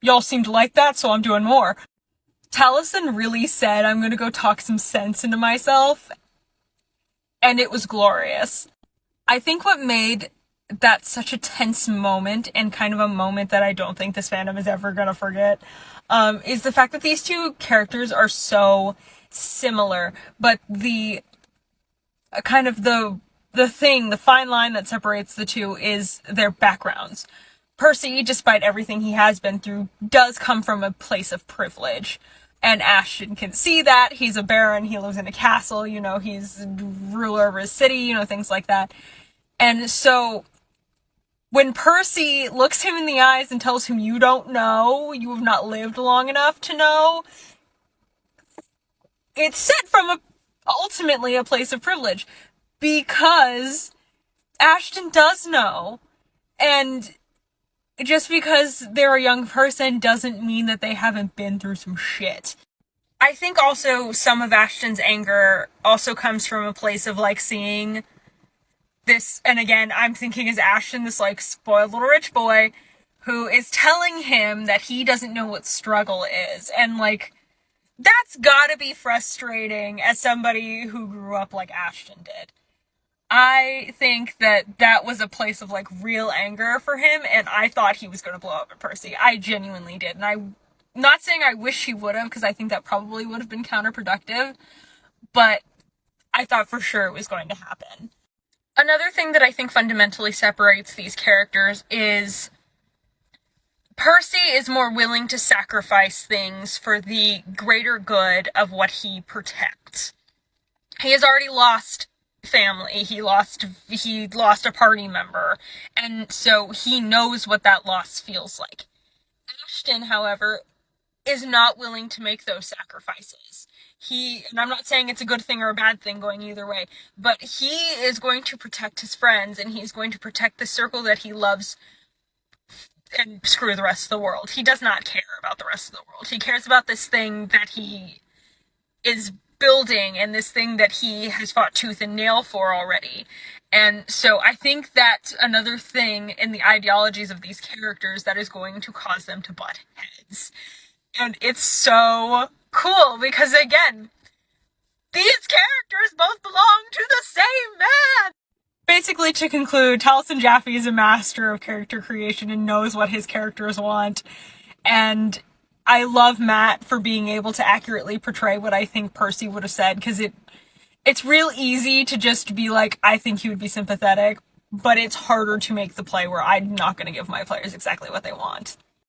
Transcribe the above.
y'all seem to like that, so I'm doing more. Taliesin really said, I'm gonna go talk some sense into myself, and it was glorious. I think what made that such a tense moment, and kind of a moment that I don't think this fandom is ever gonna forget, is the fact that these two characters are so similar, but the kind of the fine line that separates the two is their backgrounds. Percy, despite everything he has been through, does come from a place of privilege. And Ashton can see that. He's a baron, he lives in a castle, he's ruler of his city, things like that. And so, when Percy looks him in the eyes and tells him, you don't know, you have not lived long enough to know, it's said from ultimately a place of privilege. Because Ashton does know. And just because they're a young person doesn't mean that they haven't been through some shit. I think also some of Ashton's anger also comes from a place of, seeing this, and again, I'm thinking as Ashton, this, spoiled little rich boy, who is telling him that he doesn't know what struggle is, and, that's gotta be frustrating as somebody who grew up like Ashton did. I think that was a place of, real anger for him, and I thought he was gonna blow up at Percy. I genuinely did, and I'm not saying I wish he would have, because I think that probably would have been counterproductive, but I thought for sure it was going to happen. Another thing that I think fundamentally separates these characters is Percy is more willing to sacrifice things for the greater good of what he protects. He has already lost family, he lost a party member, and so he knows what that loss feels like. Ashton, however, is not willing to make those sacrifices. And I'm not saying it's a good thing or a bad thing going either way, but he is going to protect his friends, and he's going to protect the circle that he loves, and screw the rest of the world. He does not care about the rest of the world. He cares about this thing that he is building, and this thing that he has fought tooth and nail for already. And so I think that's another thing in the ideologies of these characters that is going to cause them to butt heads. And it's so cool, because again, these characters both belong to the same man! Basically, to conclude, Taliesin Jaffe is a master of character creation and knows what his characters want. And I love Matt for being able to accurately portray what I think Percy would have said, because it's real easy to just be like, I think he would be sympathetic, but it's harder to make the play where I'm not going to give my players exactly what they want.